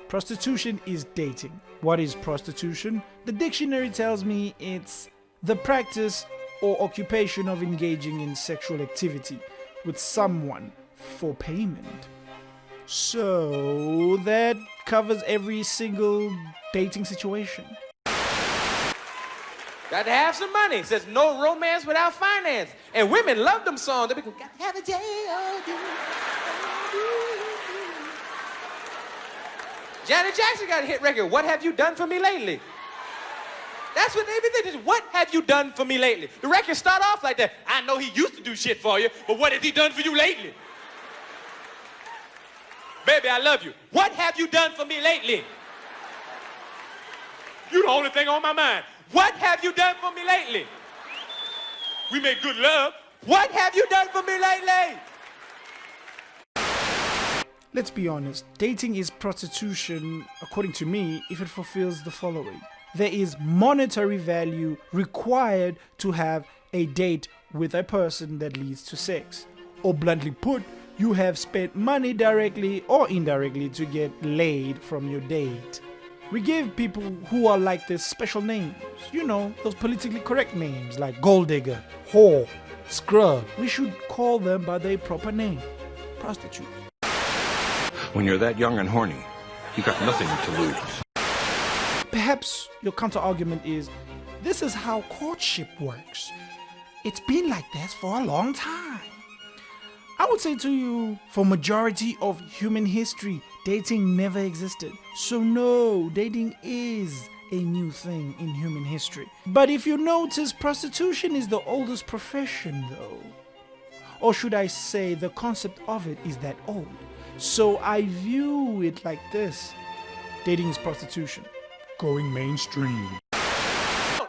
Prostitution is dating. What is prostitution? The dictionary tells me it's the practice or occupation of engaging in sexual activity with someone for payment. So that covers every single dating situation. Got to have some money. It says no romance without finance. And women love them songs. They be going, gotta have a J.O.D. Janet Jackson got a hit record. What have you done for me lately? That's what they be thinking. What have you done for me lately? The records start off like that. I know he used to do shit for you, but what has he done for you lately? Baby, I love you. What have you done for me lately? You the only thing on my mind. What have you done for me lately? We make good love. What have you done for me lately? Let's be honest, dating is prostitution, according to me, if it fulfills the following. There is monetary value required to have a date with a person that leads to sex. Or bluntly put, you have spent money directly or indirectly to get laid from your date. We give people who are like this special names. You know, those politically correct names like gold digger, whore, scrub. We should call them by their proper name, prostitute. When you're that young and horny, you got nothing to lose. Perhaps your counter-argument is, this is how courtship works. It's been like this for a long time. I would say to you, for majority of human history, dating never existed. So no, dating is a new thing in human history. But if you notice, prostitution is the oldest profession though. Or should I say, the concept of it is that old. So I view it like this. Dating is prostitution, going mainstream.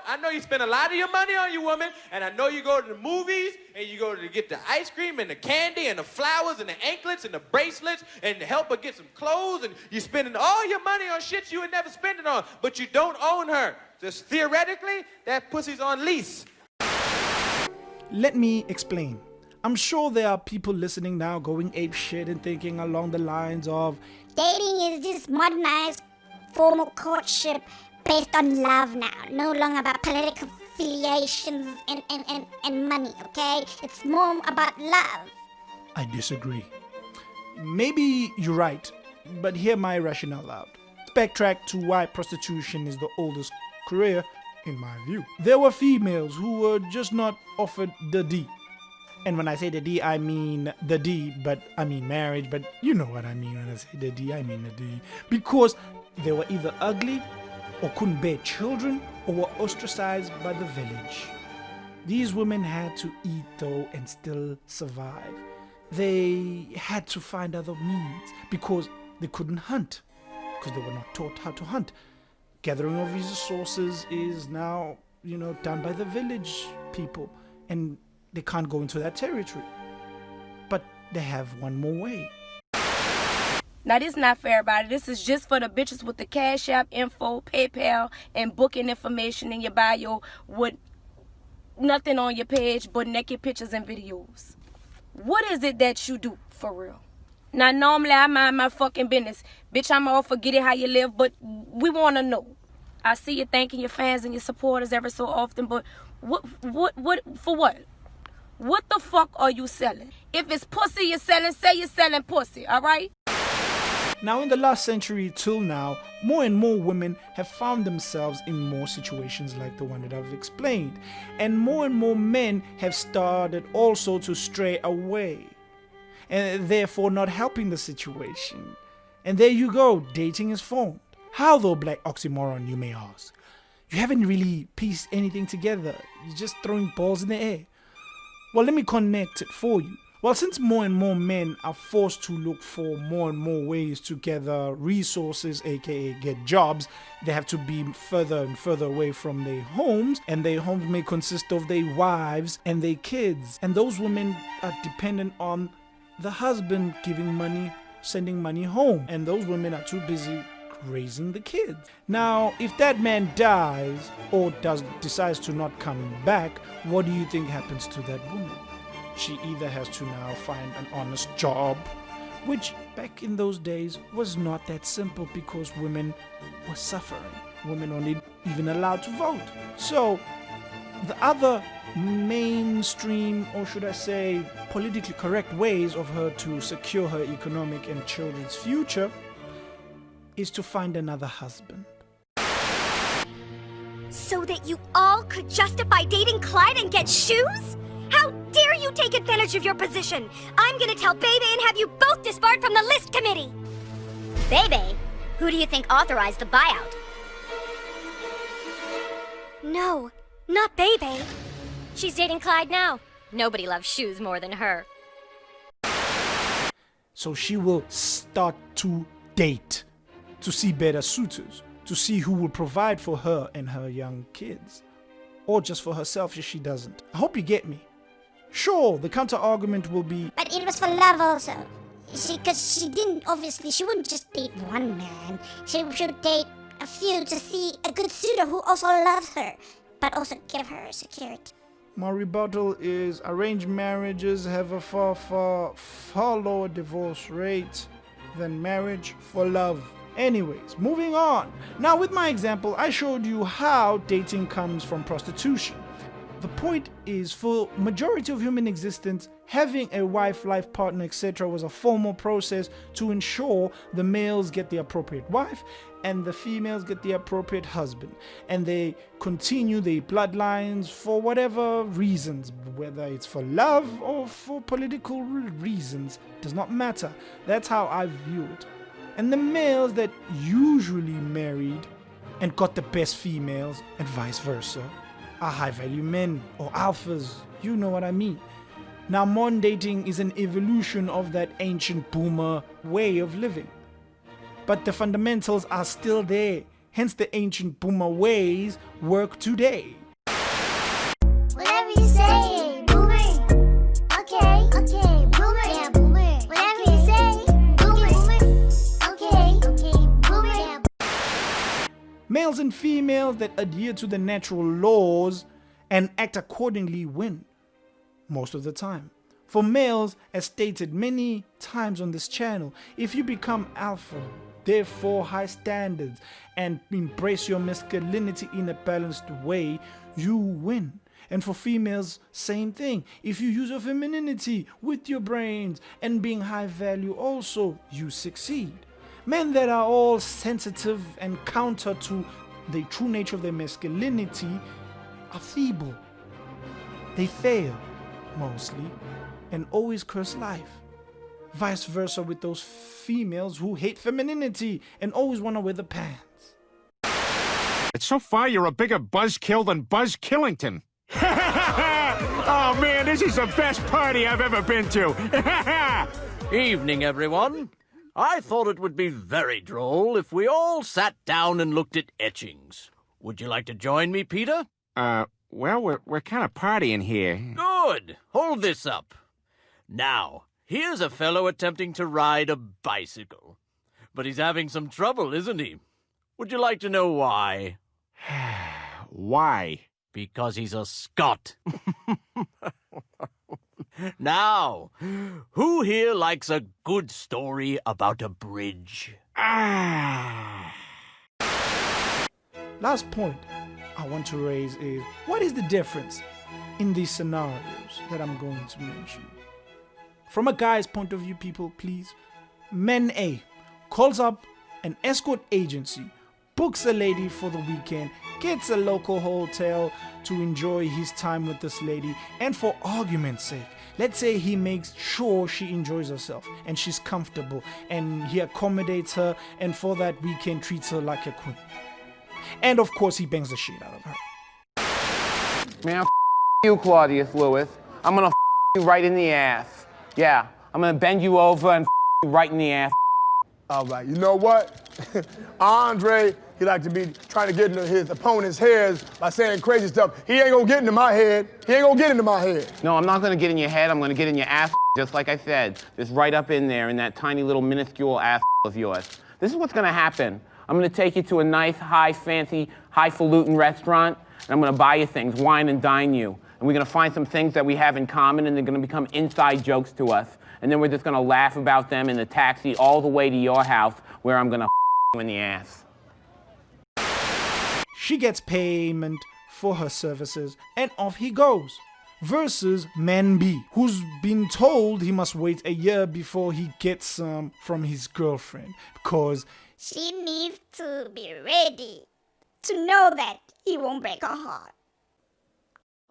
I know you spend a lot of your money on your woman, and I know you go to the movies, and you go to get the ice cream, and the candy, and the flowers, and the anklets, and the bracelets, and to help her get some clothes, and you're spending all your money on shit you would never spend it on, but you don't own her. Just theoretically, that pussy's on lease. Let me explain. I'm sure there are people listening now going ape shit and thinking along the lines of, dating is just modernized formal courtship based on love now. No longer about political affiliations and money, okay? It's more about love. I disagree. Maybe you're right, but hear my rationale out. Backtrack to why prostitution is the oldest career, in my view. There were females who were just not offered the D. And when I say the D, I mean the D, but I mean marriage, but you know what I mean when I say the D, I mean the D. Because they were either ugly, or couldn't bear children, or were ostracized by the village. These women had to eat though and still survive. They had to find other means because they couldn't hunt, because they were not taught how to hunt. Gathering of resources is now, done by the village people, and they can't go into that territory. But they have one more way. Now, this is not for everybody. This is just for the bitches with the Cash App info, PayPal, and booking information in your bio with nothing on your page but naked pictures and videos. What is it that you do for real? Now, normally I mind my fucking business. Bitch, I'm all forget it how you live, but we want to know. I see you thanking your fans and your supporters every so often, but what, for what? What the fuck are you selling? If it's pussy you're selling, say you're selling pussy, all right? Now, in the last century till now, more and more women have found themselves in more situations like the one that I've explained. And more men have started also to stray away, and therefore not helping the situation. And there you go, dating is formed. How though, black oxymoron, you may ask? You haven't really pieced anything together. You're just throwing balls in the air. Well, let me connect it for you. Well, since more and more men are forced to look for more and more ways to gather resources, aka get jobs, they have to be further and further away from their homes, and their homes may consist of their wives and their kids. And those women are dependent on the husband giving money, sending money home, and those women are too busy raising the kids. Now, if that man dies or decides to not come back, what do you think happens to that woman? She either has to now find an honest job, which back in those days was not that simple because women were suffering. Women weren't even allowed to vote. So the other mainstream, or should I say politically correct ways of her to secure her economic and children's future is to find another husband. So that you all could justify dating Clyde and get shoes? How dare you take advantage of your position? I'm gonna tell Bebe and have you both disbarred from the list committee. Bebe? Who do you think authorized the buyout? No, not Bebe. She's dating Clyde now. Nobody loves shoes more than her. So she will start to date, to see better suitors, to see who will provide for her and her young kids. Or just for herself if she doesn't. I hope you get me. Sure, the counter argument will be, But it was for love also. Because she wouldn't just date one man. She should date a few to see a good suitor who also loves her, but also give her security. my rebuttal is arranged marriages have a far lower divorce rate than marriage for love. Anyways, moving on. Now with my example, I showed you how dating comes from prostitution. The point is, for majority of human existence, having a wife, life partner, etc. was a formal process to ensure the males get the appropriate wife and the females get the appropriate husband. And they continue their bloodlines for whatever reasons, whether it's for love or for political reasons, does not matter. That's how I view it. And the males that usually married and got the best females and vice versa are high value men or alphas, you know what I mean. Now modern dating is an evolution of that ancient boomer way of living. But the fundamentals are still there, hence the ancient boomer ways work today. Whatever you say, boomer. Okay, boomer. Yeah, boomer. Whatever you say, boomer. Okay, boomer. Yeah. Males and females that adhere to the natural laws and act accordingly win, most of the time. For males, as stated many times on this channel, if you become alpha, therefore high standards, and embrace your masculinity in a balanced way, you win. And for females, same thing. If you use your femininity with your brains and being high value also, you succeed. Men that are all sensitive and counter to the true nature of their masculinity are feeble. They fail, mostly, and always curse life. Vice versa with those females who hate femininity and always want to wear the pants. So far, you're a bigger buzzkill than Buzz Killington. Oh, man, this is the best party I've ever been to. Evening, everyone. I thought it would be very droll if we all sat down and looked at etchings. Would you like to join me, Peter? Well, we're kind of partying here. Good. Hold this up. Now, here's a fellow attempting to ride a bicycle. But he's having some trouble, isn't he? Would you like to know why? Why? Because he's a Scot. Now, who here likes a good story about a bridge? Last point I want to raise is, what is the difference in these scenarios that I'm going to mention? From a guy's point of view, people, please. Man A calls up an escort agency, books a lady for the weekend, gets a local hotel to enjoy his time with this lady, and for argument's sake, let's say he makes sure she enjoys herself and she's comfortable and he accommodates her and for that weekend treats her like a queen. And of course he bangs the shit out of her. Man, you, Claudius Lewis. I'm gonna you right in the ass. Yeah, I'm gonna bend you over and you right in the ass. All right, you know what? Andre, he like to be trying to get into his opponent's hairs by saying crazy stuff. He ain't gonna get into my head. He ain't gonna get into my head. No, I'm not gonna get in your head. I'm gonna get in your ass, just like I said. Just right up in there in that tiny little minuscule ass of yours. This is what's gonna happen. I'm gonna take you to a nice, high, fancy, highfalutin restaurant, and I'm gonna buy you things, wine and dine you. And we're gonna find some things that we have in common, and they're gonna become inside jokes to us. and then we're just gonna laugh about them in the taxi all the way to your house where I'm gonna you in the ass. She gets payment for her services and off he goes. Versus Man B, who's been told he must wait a year before he gets some from his girlfriend because she needs to be ready to know that he won't break her heart.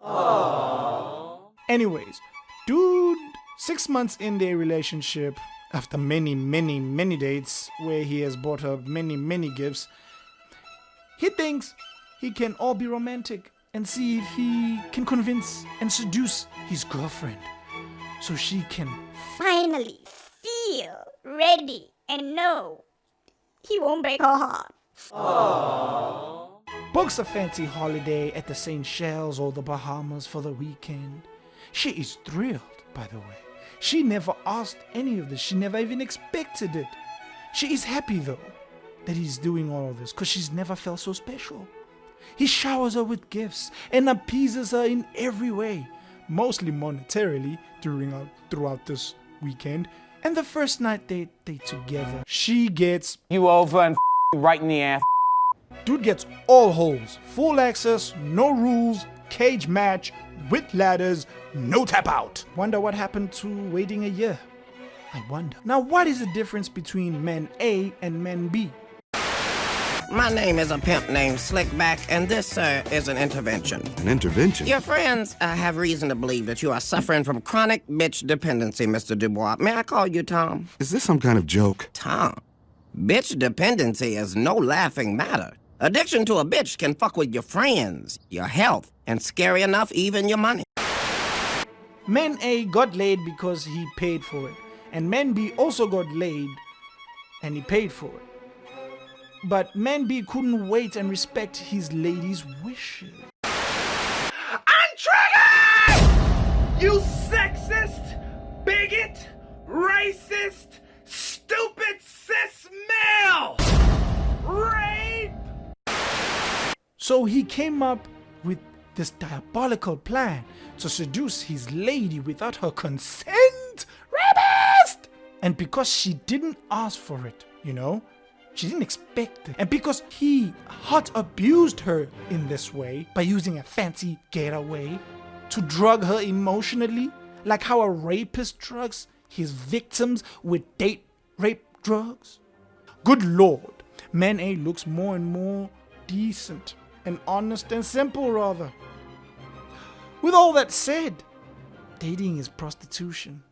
Aww. Anyways, dude, 6 months in their relationship, after many dates where he has bought her many gifts, he thinks he can all be romantic and see if he can convince and seduce his girlfriend so she can finally feel ready and know he won't break her heart. Aww. Books a fancy holiday at the Seychelles or the Bahamas for the weekend. She is thrilled, by the way. She never asked any of this. She never even expected it. She is happy though that he's doing all of this because she's never felt so special. He showers her with gifts and appeases her in every way, mostly monetarily throughout this weekend. And the first night they together, she gets you over and right in the ass. Dude gets all holes, full access, no rules, cage match, with ladders, no tap out. Wonder what happened to waiting a year. I wonder. Now what is the difference between man A and man B? My name is a pimp named Slickback, and this, sir, is an intervention. An intervention? Your friends have reason to believe that you are suffering from chronic bitch dependency, Mr. Dubois. May I call you Tom? Is this some kind of joke? Tom, bitch dependency is no laughing matter. Addiction to a bitch can fuck with your friends, your health, and scary enough, even your money. Man A got laid because he paid for it, and man B also got laid and he paid for it. But man B couldn't wait and respect his lady's wishes. I'm triggered! You sexist, bigot, racist, stupid cis male! Rape! So he came up with this diabolical plan to seduce his lady without her consent. Rapist! And because she didn't ask for it, she didn't expect it. And because he hot abused her in this way by using a fancy getaway to drug her emotionally, like how a rapist drugs his victims with date rape drugs. Good Lord, man A looks more and more decent and honest and simple rather. With all that said, dating is prostitution.